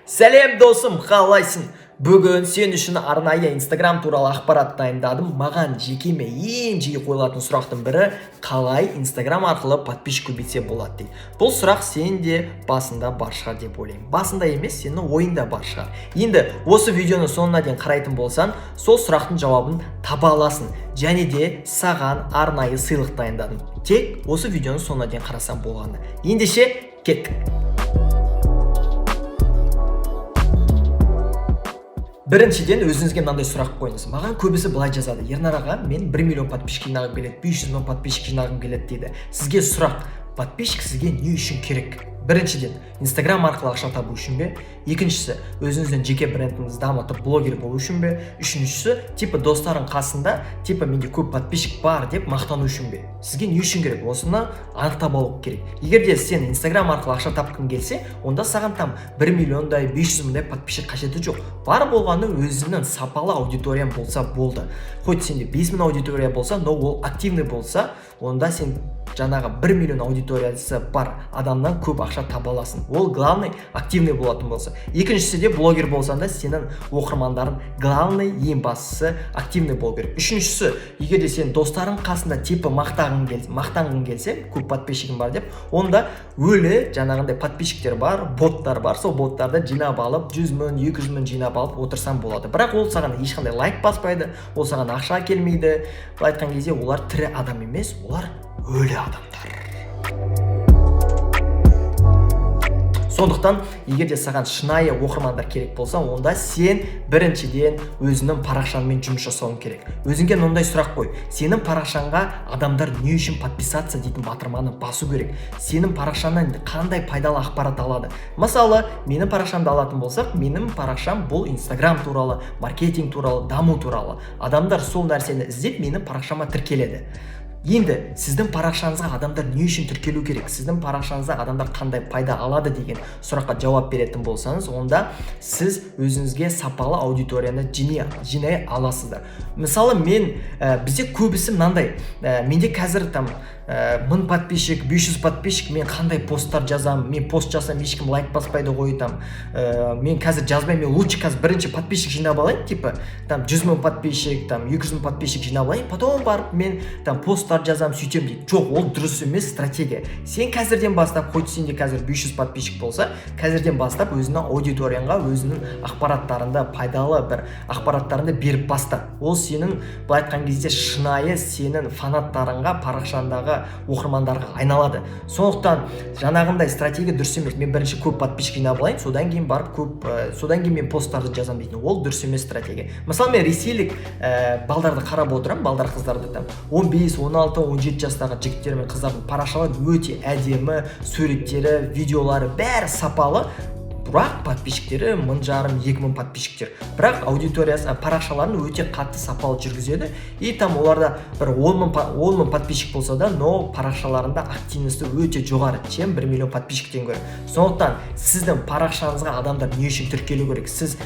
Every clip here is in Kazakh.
Сәлем досым, қалайсың? Бүгін сен үшін арнайы Instagram туралы ақпарат дайындадым. Маған жекеме ең жиі қойылатын сұрақтың бірі, қалай Instagram арқылы подписчик көбейтсе болады дейді. Бұл сұрақ сен де басында бар шығар деп ойлаймын. Басында емес, сенің ойында бар шығар. Енді осы видеоны соңына дейін қарайтын болсаң, сол сұрақтың жауабын таба аласың. Және де саған арнайы сыйлық дайындадым. Тек осы видеоны соңына дейін қарасаң болғаны. Ендеше кеттік. Біріншіден өзіңізге мынандай сұрақ қойыңыз. Маған көбісі былай жазады: Ернар аға, мен 1 миллион подписчик жинағым келеді, 500 мың подписчик жинағым келеді дейді. Сізге сұрақ: подписчик сізге не үшін керек? Біріншіден, Instagram арқылы ақша табу үшін бе? Екіншісі, өзіңіздің жеке брендіңізді дамытып блогер болу үшін бе? Үшіншісі, достарың қасында, менде көп подписчик бар деп мақтану үшін бе? Сізге не үшін керек? Осыны анықтап алу керек. Егер де сен Instagram арқылы ақша тапқың келсе, онда саған там 1 миллиондай, 500 мыңдай подписчик қажеті жоқ. Бар болғаны өзіңнің сапалы аудиторияң болса болды. Хоть сенде 5 мың аудитория болса, но ол активный болса, онда сен жаңағы 1 миллион аудиториясы бар адамнан көп ақша таба аласың. Ол главный активный болатын болса. Екіншісі де блогер болсаң да сенің оқырмандарың главный, ең бастысы активный болу керек. Үшіншісі, егер де сен достарың қасында мақтанғың келсе, көп подписчигім бар деп, онда өлі жаңағындай подписчиктер бар, боттар бар. Сол боттарды жинап алып, 100 мың, 200 мың жинап алып отырсаң болады. Бірақ ол саған ешқандай лайк баспайды, ол саған ақша келмейді. Бұл айтқан кезде олар тірі адам емес, олар өлі адамдар. Сондықтан, егер де саған шынайы оқырмандар керек болса, онда сен біріншіден өзінің парақшаңмен жұмыс жасауың керек. Өзіңге мынандай сұрақ қой: сенің парақшаңға адамдар не үшін подписаться дейтін батырманы басу керек? Сенің парақшаңнан қандай пайдалы ақпарат алады? Мысалы, менің парақшамды алатын болсақ, менің парақшам бұл Instagram туралы, маркетинг туралы, даму туралы. Адамдар сол нәрсені іздеп менің парақшама тіркеледі. Енді сіздің парақшаңызға адамдар не үшін тіркелу керек? Сіздің парақшаңызға адамдар қандай пайда алады деген сұраққа жауап беретін болсаңыз, онда сіз өзіңізге сапалы аудиторияны жинай аласыздар. Мысалы, бізде көбісі мынандай: менде қазір 1000 подписчик, 500 подписчик, мен қандай посттар жазам, мен пост жасам, ешкім лайк баспайды ғой, мен қазір жазбаймын, мен лучше қазір бірінші подписчик жинап алайын, 100 мың подписчик, 200 мың подписчик жинап алайын, потом барып мен посттар жазам, сөйтем дейді. Жоқ, ол дұрыс емес стратегия. Сен қазірден бастап, хоть сенде қазір 500 подписчик болса, қазірден бастап өзінің аудиторияңа, өзінің ақпараттарында, пайдалы бір ақпараттарында беріп баста. Ол сенің, бұл айтқан кезде, шынайы сенің фанаттарыңа, парақшандағы оқырмандарға айналады. Сондықтан жаңағындай стратегия дұрыс емес. Мен бірінші көп подписчик жинап алайын, содан кейін мен посттарды жазам дейтін. Ол дұрыс емес стратегия. Мысалы, мен ресейлік балдарды қарап отырам, балдар қыздарды 15, 16, 17 жастағы жігіттер мен қыздардың парақшалары өте әдемі, суреттері, видеолары бәрі сапалы. Бірақ подписчиктері 1500-2000 подписчиктер. Бірақ аудиториясы, парақшаларын өте қатты сапалы жүргізеді. И оларда бір 10 мың подписчик болса да, но парақшаларында активності өте жоғары, чем 1 миллион подписчиктен гөрі. Сондықтан сіздің парақшаңызға адамдар не үшін тіркелу керек? Сіз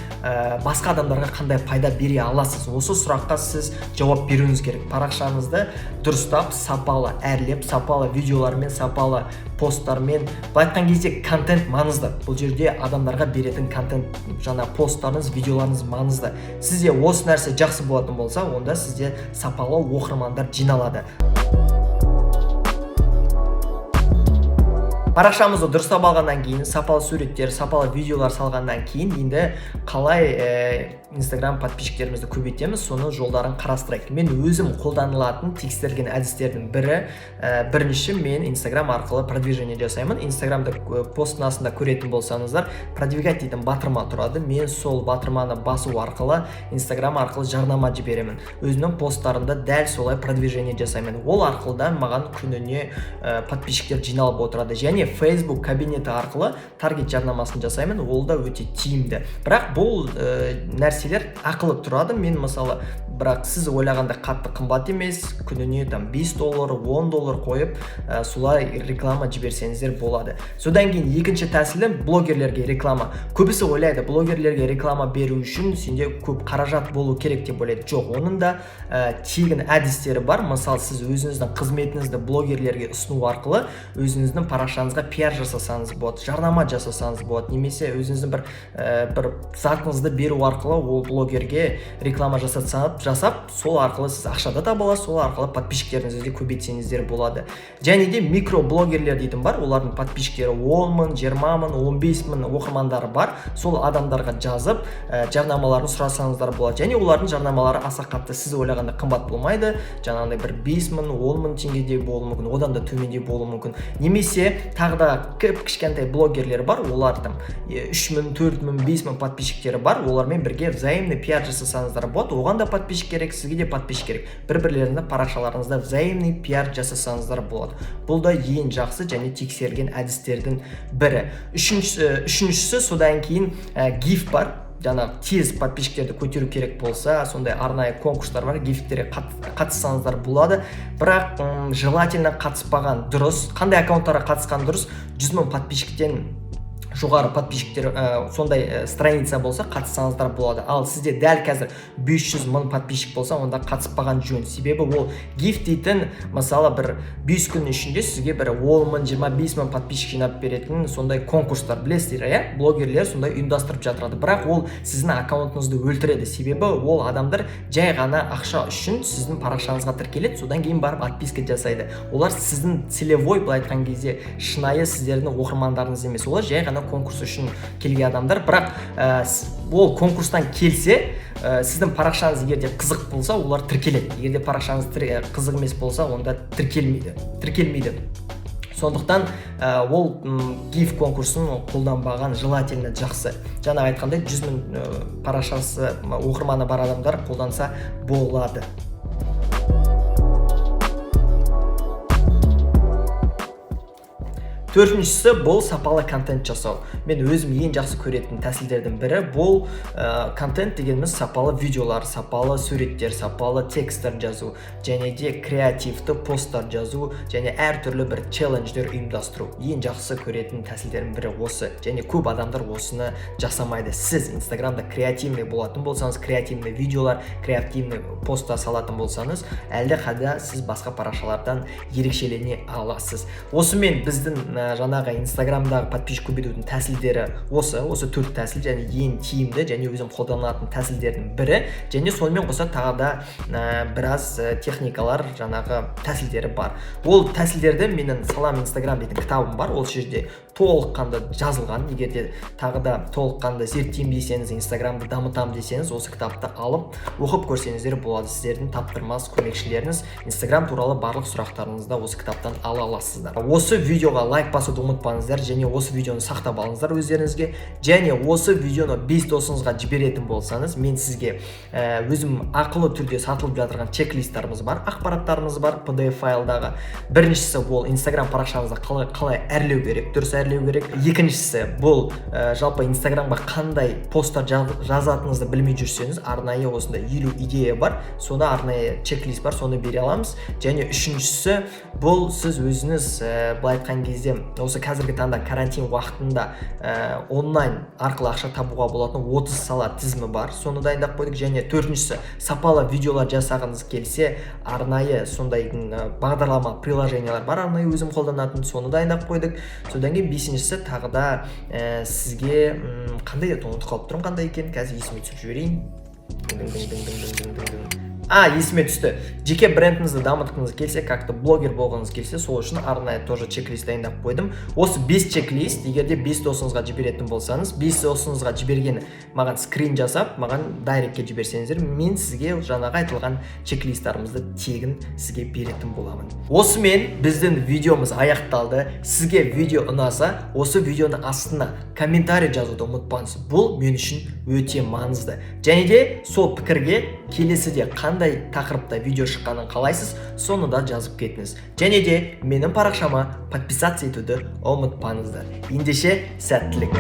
басқа адамдарға қандай пайда бере аласыз? Осы сұраққа сіз жауап беруіңіз керек. Парақшаңызды дұрыстап, сапалы әрлеп, сапалы видеолармен, сапалы посттармен, айтқан кезде контент маңызды. Бұл жерде адамдарға беретін контент, жаңа посттарыңыз, видеоларыңыз маңызды. Сізде осы нәрсе жақсы болатын болса, онда сізде сапалы оқырмандар жиналады. Парақшамызды дұрыстап алғаннан кейін, сапалы суреттер, сапалы видеолар салғаннан кейін, енді қалай Instagram подписчиктерімізді көбейтеміз, соның жолдарын қарастырайық. Мен өзім қолданылатын тексерген әдістердің бірінші мен Instagram арқылы продвижение жасаймын. Instagramда постың астында көретін болсаңыздар, продвигать дейтін батырма тұрады. Мен сол батырманы басу арқылы Instagram арқылы жарнама жіберемін. Өзімнің посттарымда дәл солай продвижение жасаймын. Ол арқылы маған күніне подписчиктер жиналып отырады. Және Facebook кабинеті арқылы таргет жарнамасын жасаймын. Ол да өте тиімді. Бірақ бұл нәрсе нәрселер ақылы тұрады. Мен мысалы бірақ сіз ойлағандай қатты қымбат емес, күніне там $5, $10 қойып солай реклама жіберсеңіздер болады. Содан кейін екінші тәсілі блогерлерге реклама. Көбісі ойлайды, блогерлерге реклама беру үшін сенде көп қаражат болу керек деп ойлайды. Жоқ, оның да тегін әдістері бар. Мысалы, сіз өзіңіздің қызметіңізді блогерлерге ұсыну арқылы өзіңіздің парақшаңызға пиар жасасаңыз болады, жарнама жасасаңыз болады, немесе өзіңіздің бір затыңызды беру арқылы ол блогерге реклама жасап, сол арқылы сіз ақшада таба аласыз, сол арқылы подписчиктеріңізді де көбейтсеңіздер болады. Және де микроблогерлер дейтін бар, олардың подписчиктері 10 мың, 20 мың, 15 мың оқырмандары бар. Сол адамдарға жазып, жарнамаларын сұрасаңыздар болады. Және олардың жарнамалары аса қатты сіз ойлағанда қымбат болмайды. Жаңағыдай бір 5 мың, 10 мың теңгеде болуы мүмкін, одан да төменде болуы мүмкін. Немесе тағы да кішкентай блогерлер бар, олар там 3 мың, 4 мың, 5 мың подписчиктері бар. Олармен бірге взаимный пиар жасасаңыздар болады. Оған да подписчик керек, сізге де подписчик керек. Бір-бірлеріңізді парақшаларыңызда взаимный пиар жасасаңыздар болады. Бұл да ең жақсы және тексерген әдістердің бірі. Үшіншісі содан кейін гиф бар. Жаңа тез подписчиктерді көтеру керек болса, сондай арнайы конкурстар бар, гифтерге қатыссаңыздар болады. Бірақ желательно қатыспаған дұрыс. Қандай аккаунттарға қатысқан дұрыс? 100 мың подписчиктен жоғары подписчиктер сондай страница болса қатыссаңыздар болады. Ал сізде дәл қазір 500 мың подписчик болса, онда қатыспаған жөн. Себебі ол гифт дейтін, мысалы бір 5 күн ішінде сізге бір 10 мың, 25 мың подписчик жинап беретін сондай конкурстар, білесіздер, блогерлер сондай ұйымдастырып жатырады. Бірақ ол сіздің аккаунтыңызды өлтіреді. Себебі ол адамдар жай ғана ақша үшін сіздің парақшаңызға тіркеледі, содан кейін барып подписка жасайды. Олар сіздің целевой, былай айтқан кезде, шынайы сіздердің оқырмандарыңыз емес. Олар жай ғана конкурс үшін келген адамдар. Бірақ ол конкурстан келсе, сіздің парақшаңыз егерде қызық болса, олар тіркеледі. Егерде парақшаңыз қызық емес болса, онда тіркелмейді. Сондықтан ол гиф конкурсын қолданбаған желательно жақсы. Жаңа айтқандай 100 мың парақшасы оқырманы бар адамдар қолданса болады. Төртіншісі бұл сапалы контент жасау. Мен өзім ең жақсы көретін тәсілдердің бірі бұл контент дегеніміз сапалы видеолар, сапалы суреттер, сапалы тексттер жазу, және де креативті посттар жазу, және әртүрлі бір челлендждер ұйымдастыру. Ең жақсы көретін тәсілдердің бірі осы. Және көп адамдар осыны жасамайды. Сіз Инстаграмда креативный болатын болсаңыз, креативный видеолар, креативный постта салатын болсаңыз, әлде қайда сіз басқа парақшалардан ерекшелене аласыз. Осымен біздің жаңағы Инстаграмдағы подписчик көбейтудің тәсілдері осы 4 тәсіл, және ең тиімді және өзім қолданатын тәсілдердің бірі. Және сонымен қоса тағы да біраз техникалар, жаңағы тәсілдері бар. Ол тәсілдерді менің Салам Инстаграм дейтін кітабым бар. Ол жерде толыққанды жазылған. Егер де тағы да толыққанды зерттеймін десеңіз, Инстаграмды дамытамын десеңіз, осы кітапты алып оқып көрсеңіздер болады. Сіздердің таптырмас көмекшілеріңіз. Инстаграм туралы барлық сұрақтарыңызды осы кітаптан ала аласыздар. Осы видеоға лайк басуды ұмытпаңыздар, және осы видеоны сақтап алыңыздар өздеріңізге. Және осы видеоны 5 досыңызға жіберетін болсаңыз, мен сізге өзім ақылы түрде сатылып жатырған чек-листтарымыз бар, ақпараттарымыз бар PDF файлдағы. Біріншісі бұл Инстаграм парақшаңызды қалай әрлеу керек, дұрыс әрлеу керек. Екіншісі бұл жалпы Инстаграмға қандай посттар жазатыныңызды білмей жүрсеңіз, арнайы осында 50 идея бар, соны арнайы чек-лист бар, соны бере аламыз. Және үшіншісі бұл сіз өзіңіз былай айтқан кезде осы қазіргі таңда карантин уақытында онлайн арқылы ақша табуға болатын 30 сала тізімі бар, соны дайындап қойдық. Және төртіншісі сапалы видеолар жасағыңыз келсе, арнайы сондай бағдарлама приложениялар бар, арнайы өзім қолданатын, соны дайындап қойдық. Содан кейін бесіншісі тағы да сізге қандай еді, ұмытып қалып тұрмын қандай екен, қазір есіме түсіріп жіберейін. Есіме түсті. Жеке брендіңізді дамытқыңыз келсе, как-то блогер болғыңыз келсе, сол үшін арнайы тоже чек-лист дайындап қойдым. Осы 5 чек-лист, егерде 5 досыңызға жіберетін болсаңыз, 5 досыңызға жіберген маған скрин жасап, маған дайректке жіберсеңіздер, мен сізге жаңағы айтылған чек-листтарымызды тегін сізге беретін боламын. Осымен біздің видеомыз аяқталды. Сізге видео ұнаса, осы видеоны астына комментарий жазуды ұмытпаңыз. Бұл мен үшін өте маңызды. Және де сол пікірге келесіде қандай тақырыпта видео шыққанын қалайсыз, соны да жазып кетіңіз. Және де менің парақшама подписаться етуді ұмытпаңыздар. Ендеше сәттілік.